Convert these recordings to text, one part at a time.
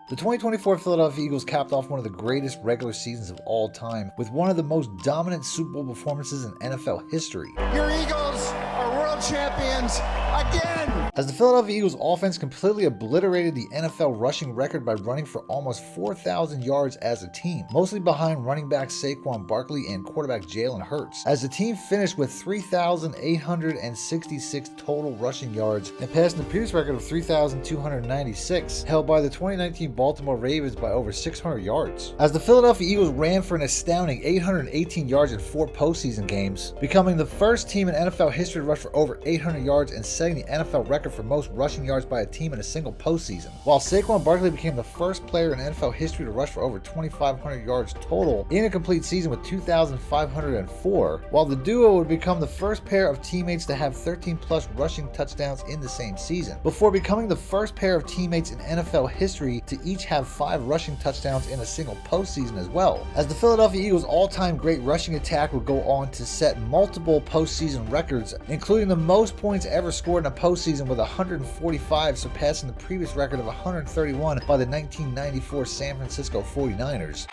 The 2024 Philadelphia Eagles capped off one of the greatest regular seasons of all time with one of the most dominant Super Bowl performances in NFL history. Your Eagles are world champions again! As the Philadelphia Eagles offense completely obliterated the NFL rushing record by running for almost 4,000 yards as a team, mostly behind running back Saquon, Barkley, and quarterback Jalen Hurts, as the team finished with 3,866 total rushing yards and passed the previous record of 3,296, held by the 2019 Baltimore Ravens by over 600 yards. As the Philadelphia Eagles ran for an astounding 818 yards in 4 postseason games, becoming the first team in NFL history to rush for over 800 yards and setting the NFL record for most rushing yards by a team in a single postseason, while Saquon Barkley became the first player in NFL history to rush for over 2,500 yards total in a complete season with 2,504, while the duo would become the first pair of teammates to have 13-plus rushing touchdowns in the same season, before becoming the first pair of teammates in NFL history to each have 5 rushing touchdowns in a single postseason as well, as the Philadelphia Eagles' all-time great rushing attack would go on to set multiple postseason records, including the most points ever scored in a postseason with 145, surpassing the previous record of 131 by the 1994 San Francisco 49ers.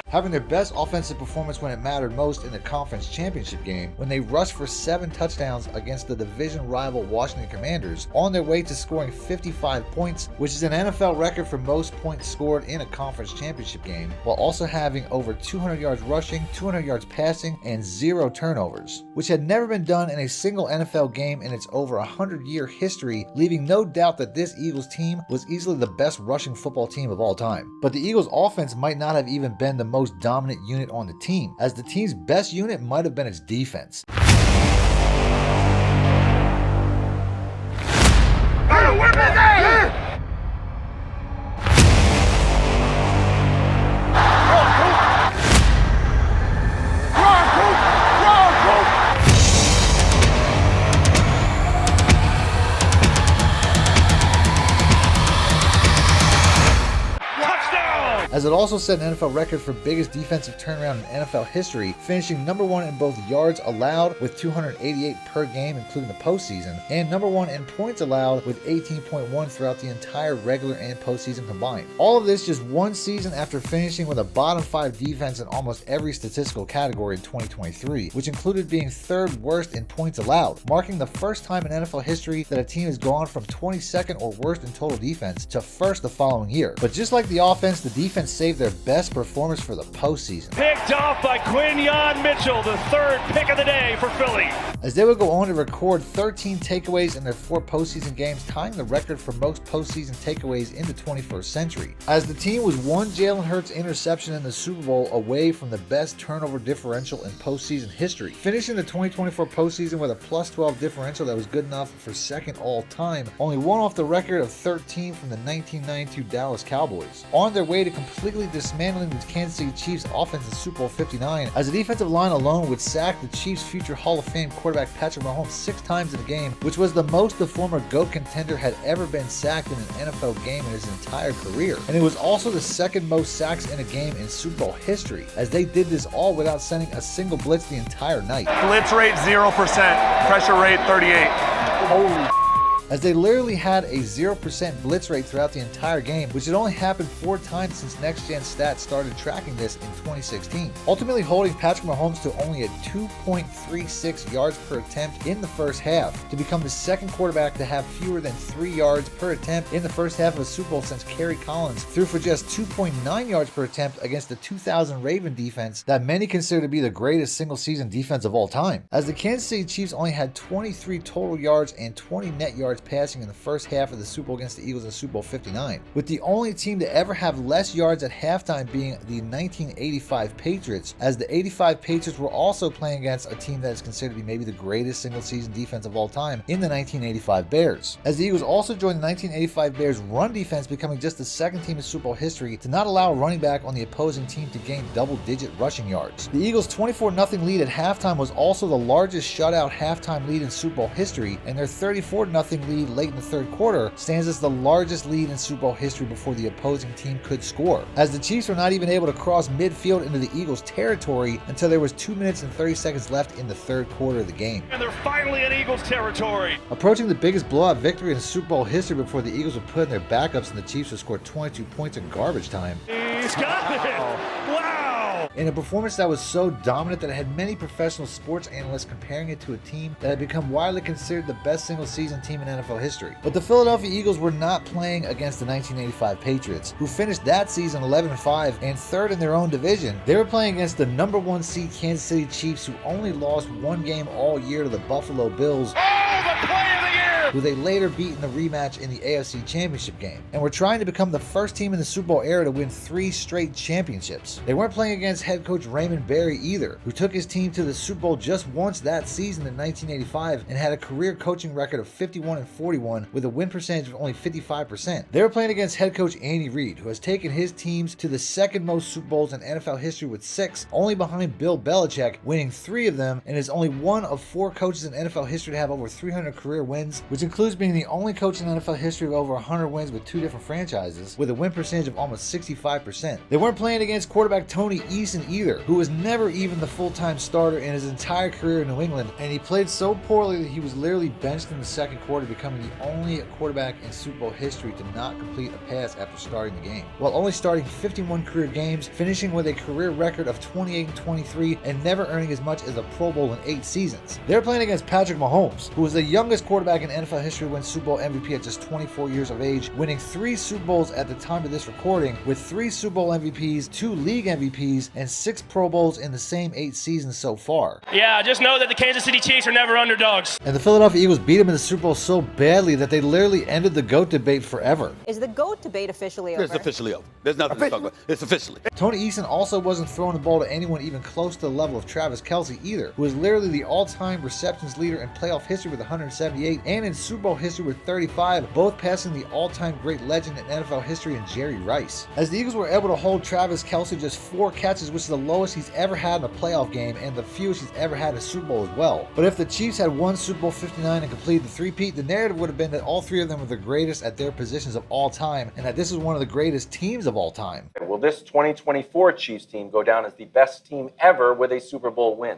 Having their best offensive performance when it mattered most in the conference championship game, when they rushed for 7 touchdowns against the division rival Washington Commanders, on their way to scoring 55 points, which is an NFL record for most points scored in a conference championship game, while also having over 200 yards rushing, 200 yards passing, and 0 turnovers, which had never been done in a single NFL game in its over 100-year history, leaving no doubt that this Eagles team was easily the best rushing football team of all time. But the Eagles offense might not have even been the most dominant unit on the team, as the team's best unit might have been its defense. As it also set an NFL record for biggest defensive turnaround in NFL history, finishing number 1 in both yards allowed with 288 per game including the postseason, and number 1 in points allowed with 18.1 throughout the entire regular and postseason combined. All of this just one season after finishing with a bottom 5 defense in almost every statistical category in 2023, which included being 3rd worst in points allowed, marking the first time in NFL history that a team has gone from 22nd or worst in total defense to 1st the following year. But just like the offense, the defense saved their best performance for the postseason. Picked off by Quinyon Mitchell, the 3rd pick of the day for Philly, as they would go on to record 13 takeaways in their 4 postseason games, tying the record for most postseason takeaways in the 21st century, as the team was one Jalen Hurts interception in the Super Bowl away from the best turnover differential in postseason history, finishing the 2024 postseason with a +12 differential that was good enough for 2nd all-time, only one off the record of 13 from the 1992 Dallas Cowboys, on their way to completely dismantling the Kansas City Chiefs offense in Super Bowl 59, as the defensive line alone would sack the Chiefs' future Hall of Fame quarterback Patrick Mahomes 6 times in a game, which was the most the former GOAT contender had ever been sacked in an NFL game in his entire career. And it was also the 2nd most sacks in a game in Super Bowl history, as they did this all without sending a single blitz the entire night. Blitz rate 0%, pressure rate 38. Holy, as they literally had a 0% blitz rate throughout the entire game, which had only happened 4 times since Next Gen Stats started tracking this in 2016, ultimately holding Patrick Mahomes to only a 2.36 yards per attempt in the first half, to become the 2nd quarterback to have fewer than 3 yards per attempt in the first half of a Super Bowl since Kerry Collins threw for just 2.9 yards per attempt against the 2000 Raven defense that many consider to be the greatest single-season defense of all time, as the Kansas City Chiefs only had 23 total yards and 20 net yards passing in the first half of the Super Bowl against the Eagles in Super Bowl 59, with the only team to ever have less yards at halftime being the 1985 Patriots, as the 85 Patriots were also playing against a team that is considered to be maybe the greatest single-season defense of all time in the 1985 Bears, as the Eagles also joined the 1985 Bears run defense, becoming just the 2nd team in Super Bowl history to not allow a running back on the opposing team to gain double-digit rushing yards. The Eagles' 24-0 lead at halftime was also the largest shutout halftime lead in Super Bowl history, and their 34-0 14-0 lead late in the third quarter stands as the largest lead in Super Bowl history before the opposing team could score, as the Chiefs were not even able to cross midfield into the Eagles' territory until there was 2 minutes and 30 seconds left in the third quarter of the game. And they're finally in Eagles territory. Approaching the biggest blowout victory in Super Bowl history before the Eagles would put in their backups and the Chiefs would score 22 points in garbage time. He's got it. Wow. In a performance that was so dominant that it had many professional sports analysts comparing it to a team that had become widely considered the best single-season team in NFL history. But the Philadelphia Eagles were not playing against the 1985 Patriots, who finished that season 11-5 and third in their own division. They were playing against the number 1 seed Kansas City Chiefs, who only lost 1 game all year to the Buffalo Bills, who they later beat in the rematch in the AFC Championship game, and were trying to become the first team in the Super Bowl era to win 3 straight championships. They weren't playing against head coach Raymond Berry either, who took his team to the Super Bowl just once that season in 1985 and had a career coaching record of 51-41 with a win percentage of only 55%. They were playing against head coach Andy Reid, who has taken his teams to the second most Super Bowls in NFL history with 6, only behind Bill Belichick, winning 3 of them, and is only one of 4 coaches in NFL history to have over 300 career wins, which includes being the only coach in NFL history with over 100 wins with 2 different franchises, with a win percentage of almost 65%. They weren't playing against quarterback Tony Eason either, who was never even the full-time starter in his entire career in New England, and he played so poorly that he was literally benched in the second quarter, becoming the only quarterback in Super Bowl history to not complete a pass after starting the game, while only starting 51 career games, finishing with a career record of 28-23, and never earning as much as a Pro Bowl in 8 seasons. They were playing against Patrick Mahomes, who was the youngest quarterback in NFL history to win Super Bowl MVP at just 24 years of age, winning 3 Super Bowls at the time of this recording, with 3 Super Bowl MVPs, 2 league MVPs, and 6 Pro Bowls in the same 8 seasons so far. Yeah, just know that the Kansas City Chiefs are never underdogs. And the Philadelphia Eagles beat him in the Super Bowl so badly that they literally ended the GOAT debate forever. Is the GOAT debate officially over? It's officially over. There's nothing to talk about. It's officially. Tony Eason also wasn't throwing the ball to anyone even close to the level of Travis Kelce either, who is literally the all-time receptions leader in playoff history with 178 and in Super Bowl history with 35, both passing the all-time great legend in NFL history in Jerry Rice. As the Eagles were able to hold Travis Kelce just 4 catches, which is the lowest he's ever had in a playoff game and the fewest he's ever had in a Super Bowl as well. But if the Chiefs had won Super Bowl 59 and completed the three-peat, the narrative would have been that all 3 of them were the greatest at their positions of all time, and that this is one of the greatest teams of all time. Will this 2024 Chiefs team go down as the best team ever with a Super Bowl win?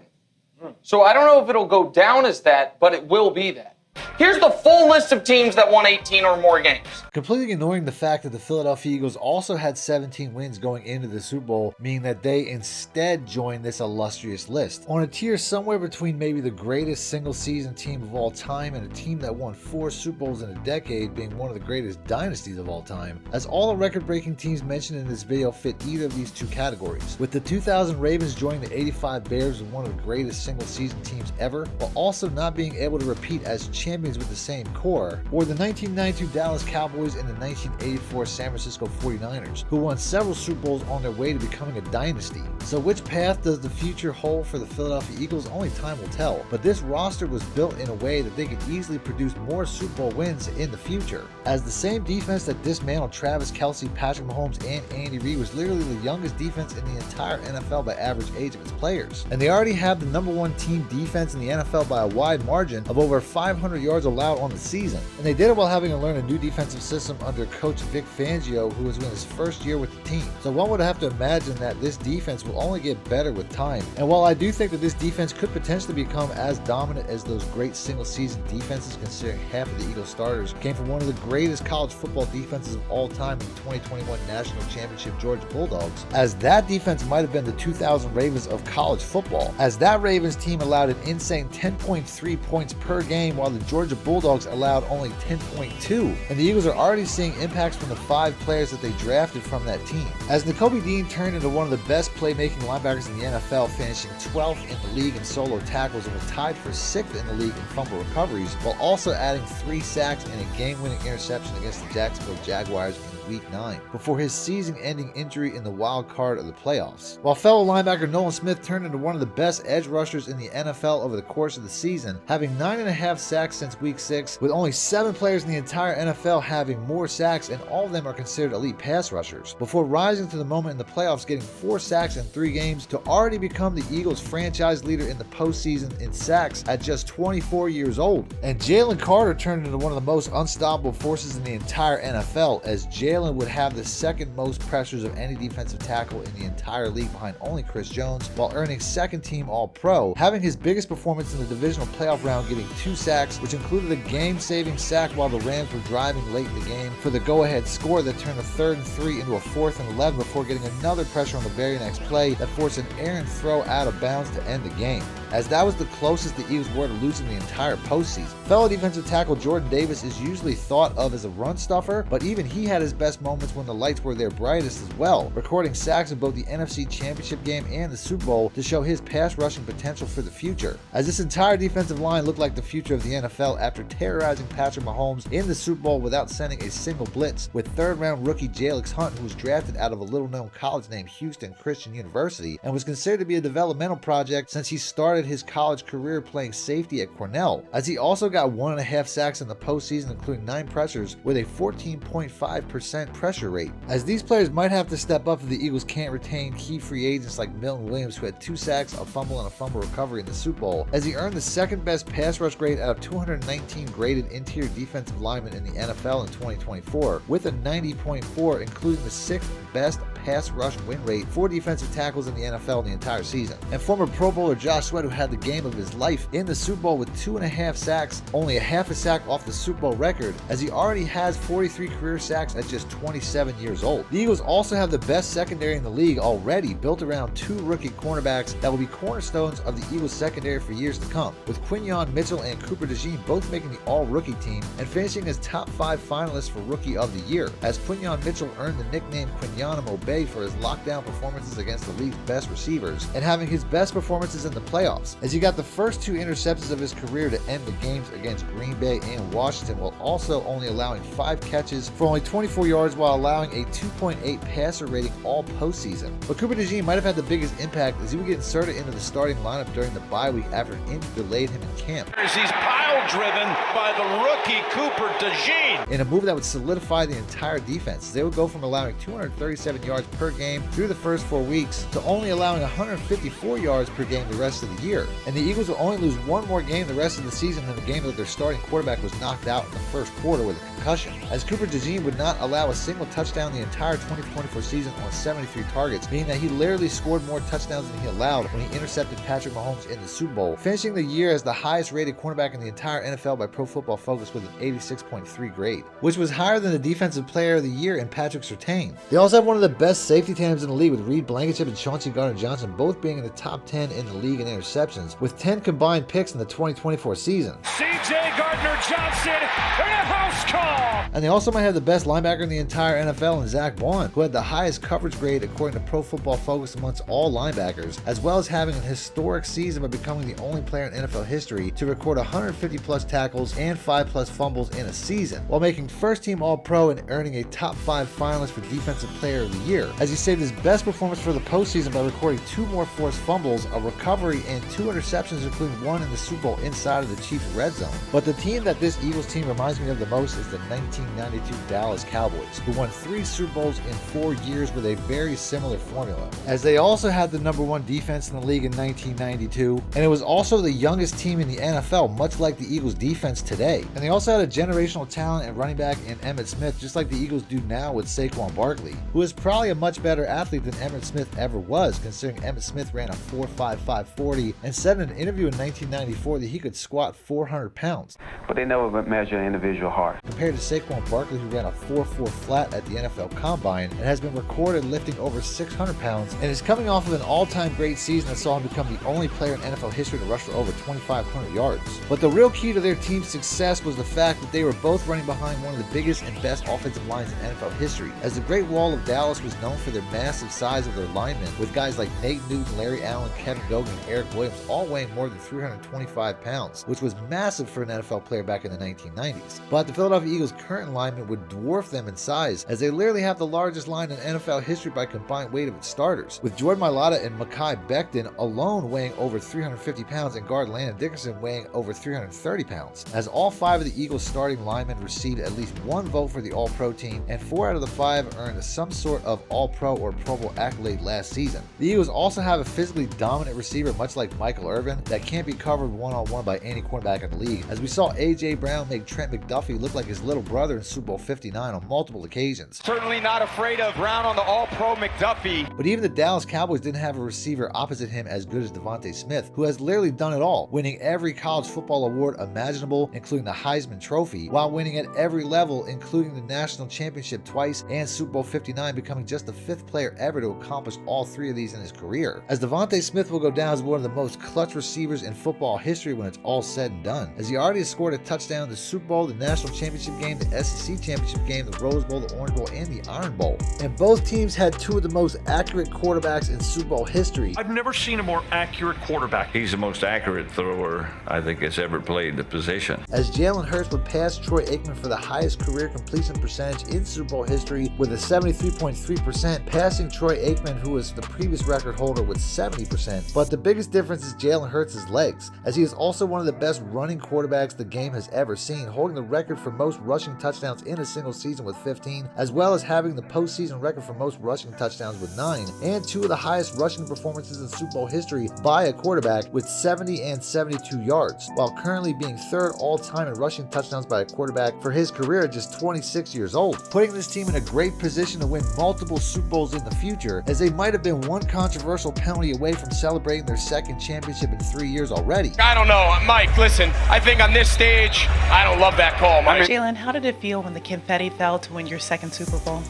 So I don't know if it'll go down as that, but it will be that. Here's the full list of teams that won 18 or more games. Completely ignoring the fact that the Philadelphia Eagles also had 17 wins going into the Super Bowl, meaning that they instead joined this illustrious list, on a tier somewhere between maybe the greatest single-season team of all time and a team that won 4 Super Bowls in a decade, being one of the greatest dynasties of all time, as all the record-breaking teams mentioned in this video fit either of these 2 categories, with the 2000 Ravens joining the 85 Bears as one of the greatest single-season teams ever, while also not being able to repeat as champions with the same core, or the 1992 Dallas Cowboys and the 1984 San Francisco 49ers, who won several Super Bowls on their way to becoming a dynasty. So which path does the future hold for the Philadelphia Eagles? Only time will tell, but this roster was built in a way that they could easily produce more Super Bowl wins in the future, as the same defense that dismantled Travis Kelce, Patrick Mahomes, and Andy Reid was literally the youngest defense in the entire NFL by average age of its players, and they already have the number 1 team defense in the NFL by a wide margin of over 500 yards allowed on the season, and they did it while having to learn a new defensive system under coach Vic Fangio, who was in his first year with the team. So one would have to imagine that this defense will only get better with time, and while I do think that this defense could potentially become as dominant as those great single season defenses, considering half of the Eagles starters came from one of the greatest college football defenses of all time, the 2021 National Championship Georgia Bulldogs, as that defense might have been the 2000 Ravens of college football, as that Ravens team allowed an insane 10.3 points per game while the Georgia Bulldogs allowed only 10.2, and the Eagles are already seeing impacts from the 5 players that they drafted from that team, as Nakobe turned into one of the best playmaking linebackers in the NFL, finishing 12th in the league in solo tackles and was tied for 6th in the league in fumble recoveries, while also adding 3 sacks and a game-winning interception against the Jacksonville Jaguars in Week 9, before his season-ending injury in the wild card of the playoffs. While fellow linebacker Nolan Smith turned into one of the best edge rushers in the NFL over the course of the season, having 9.5 sacks since Week 6, with only 7 players in the entire NFL having more sacks, and all of them are considered elite pass rushers, before rising to the moment in the playoffs getting 4 sacks in 3 games to already become the Eagles' franchise leader in the postseason in sacks at just 24 years old. And Jalen Carter turned into one of the most unstoppable forces in the entire NFL, as Jalen would have the second most pressures of any defensive tackle in the entire league behind only Chris Jones, while earning second-team All-Pro, having his biggest performance in the divisional playoff round getting 2 sacks, which included a game-saving sack while the Rams were driving late in the game for the go-ahead score that turned a 3rd and 3 into a 4th and 11 before getting another pressure on the very next play that forced an errant throw out of bounds to end the game, as that was the closest the Eagles were to losing the entire postseason. Fellow defensive tackle Jordan Davis is usually thought of as a run stuffer, but even he had his best moments when the lights were their brightest as well, recording sacks in both the NFC Championship game and the Super Bowl to show his pass rushing potential for the future, as this entire defensive line looked like the future of the NFL after terrorizing Patrick Mahomes in the Super Bowl without sending a single blitz, with 3rd-round rookie Jalyx, who was drafted out of a little-known college named Houston Christian University and was considered to be a developmental project since he started his college career playing safety at Cornell, as he also got 1.5 sacks in the postseason, including 9 pressures with a 14.5% pressure rate, as these players might have to step up if the Eagles can't retain key free agents like Milton Williams, who had 2 sacks, a fumble, and a fumble recovery in the Super Bowl, as he earned the 2nd best pass rush grade out of 219 graded interior defensive linemen in the NFL in 2024, with a 90.4, including the 6th best pass rush win rate for defensive tackles in the NFL in the entire season. And former Pro Bowler Josh Sweat, who had the game of his life in the Super Bowl with 2.5 sacks, only a half a sack off the Super Bowl record, as he already has 43 career sacks at just 27 years old. The Eagles also have the best secondary in the league already, built around 2 rookie cornerbacks that will be cornerstones of the Eagles secondary for years to come, with Quinyon, Mitchell, and Cooper Dejean both making the all-rookie team and finishing as top 5 finalists for Rookie of the Year, as Quinyon Mitchell earned the nickname Quinyon for his lockdown performances against the league's best receivers, and having his best performances in the playoffs, as he got the first 2 interceptions of his career to end the games against Green Bay and Washington, while also only allowing 5 catches for only 24 yards while allowing a 2.8 passer rating all postseason. But Cooper Dejean might have had the biggest impact, as he would get inserted into the starting lineup during the bye week after an injury delayed him in camp. He's pile-driven by the rookie Cooper Dejean, in a move that would solidify the entire defense. They would go from allowing 237 yards per game through the first 4 weeks to only allowing 154 yards per game the rest of the year. And the Eagles will only lose 1 more game the rest of the season than the game that their starting quarterback was knocked out in the first quarter with a concussion, as Cooper Dejean would not allow a single touchdown the entire 2024 season on 73 targets, meaning that he literally scored more touchdowns than he allowed when he intercepted Patrick Mahomes in the Super Bowl, finishing the year as the highest rated cornerback in the entire NFL by Pro Football Focus with an 86.3 grade, which was higher than the Defensive Player of the Year in Patrick Surtain. They also have one of the best safety tandems in the league, with Reid, Blankenship, and Chauncey Gardner Johnson both being in the top 10 in the league in interceptions, with 10 combined picks in the 2024 season. C.J. Gardner Johnson, and a house call! And they also might have the best linebacker in the entire NFL in Zack Baun, who had the highest coverage grade according to Pro Football Focus amongst all linebackers, as well as having an historic season by becoming the only player in NFL history to record 150 plus tackles and 5 plus fumbles in a season, while making first-team All-Pro and earning a top 5 finalist for Defensive Player of the Year, as he saved his best performance for the postseason by recording 2 more forced fumbles, a recovery, and 2 interceptions, including 1 in the Super Bowl inside of the Chiefs' red zone. But the team that this Eagles team reminds me of the most is the 1992 Dallas Cowboys, who won 3 Super Bowls in 4 years with a very similar formula, as they also had the #1 defense in the league in 1992, and it was also the youngest team in the NFL, much like the Eagles defense today. And they also had a generational talent at running back in Emmitt Smith, just like the Eagles do now with Saquon Barkley, who is probably a much better athlete than Emmitt Smith ever was, considering Emmitt Smith ran a 4.55 40 and said in an interview in 1994 that he could squat 400 pounds. But they never measure an individual heart. Compared to Saquon Barkley, who ran a 4.4 flat at the NFL Combine and has been recorded lifting over 600 pounds, and is coming off of an all-time great season that saw him become the only player in NFL history to rush for over 2,500 yards. But the real key to their team's success was the fact that they were both running behind one of the biggest and best offensive lines in NFL history, as the Great Wall of Dallas was is known for their massive size of their linemen, with guys like Nate Newton, Larry Allen, Kevin Gogan, and Eric Williams all weighing more than 325 pounds, which was massive for an NFL player back in the 1990s. But the Philadelphia Eagles' current linemen would dwarf them in size, as they literally have the largest line in NFL history by combined weight of its starters, with Jordan Mailata and Mekhi Becton alone weighing over 350 pounds and guard Landon Dickerson weighing over 330 pounds, as all 5 of the Eagles' starting linemen received at least 1 vote for the All-Pro team, and 4 out of the 5 earned some sort of All-Pro or Pro Bowl accolade last season. The Eagles also have a physically dominant receiver, much like Michael Irvin, that can't be covered one-on-one by any cornerback in the league, as we saw A.J. Brown make Trent McDuffie look like his little brother in Super Bowl 59 on multiple occasions. Certainly not afraid of Brown on the All-Pro McDuffie. But even the Dallas Cowboys didn't have a receiver opposite him as good as Devonta Smith, who has literally done it all, winning every college football award imaginable, including the Heisman Trophy, while winning at every level, including the national championship twice and Super Bowl 59, becoming just the 5th player ever to accomplish all 3 of these in his career. As Devonta Smith will go down as one of the most clutch receivers in football history when it's all said and done, as he already has scored a touchdown in the Super Bowl, the national championship game, the SEC championship game, the Rose Bowl, the Orange Bowl, and the Iron Bowl. And both teams had 2 of the most accurate quarterbacks in Super Bowl history. I've never seen a more accurate quarterback. He's the most accurate thrower I think has ever played the position. As Jalen Hurts would pass Troy Aikman for the highest career completion percentage in Super Bowl history with a 73.3%, passing Troy Aikman, who was the previous record holder with 70%. But the biggest difference is Jalen Hurts' legs, as he is also one of the best running quarterbacks the game has ever seen, holding the record for most rushing touchdowns in a single season with 15, as well as having the postseason record for most rushing touchdowns with 9, and 2 of the highest rushing performances in Super Bowl history by a quarterback with 70 and 72 yards, while currently being 3rd all-time in rushing touchdowns by a quarterback for his career at just 26 years old, putting this team in a great position to win multiple Super Bowls in the future, as they might have been one controversial penalty away from celebrating their 2nd championship in 3 years already. I don't know, Mike, listen, I think on this stage, I don't love that call, Mike. Jalen, how did it feel when the confetti fell to win your 2nd Super Bowl?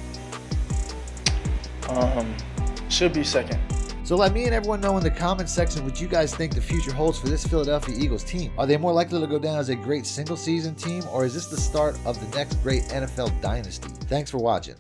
Should be 2nd. So let me and everyone know in the comments section what you guys think the future holds for this Philadelphia Eagles team. Are they more likely to go down as a great single season team, or is this the start of the next great NFL dynasty? Thanks for watching.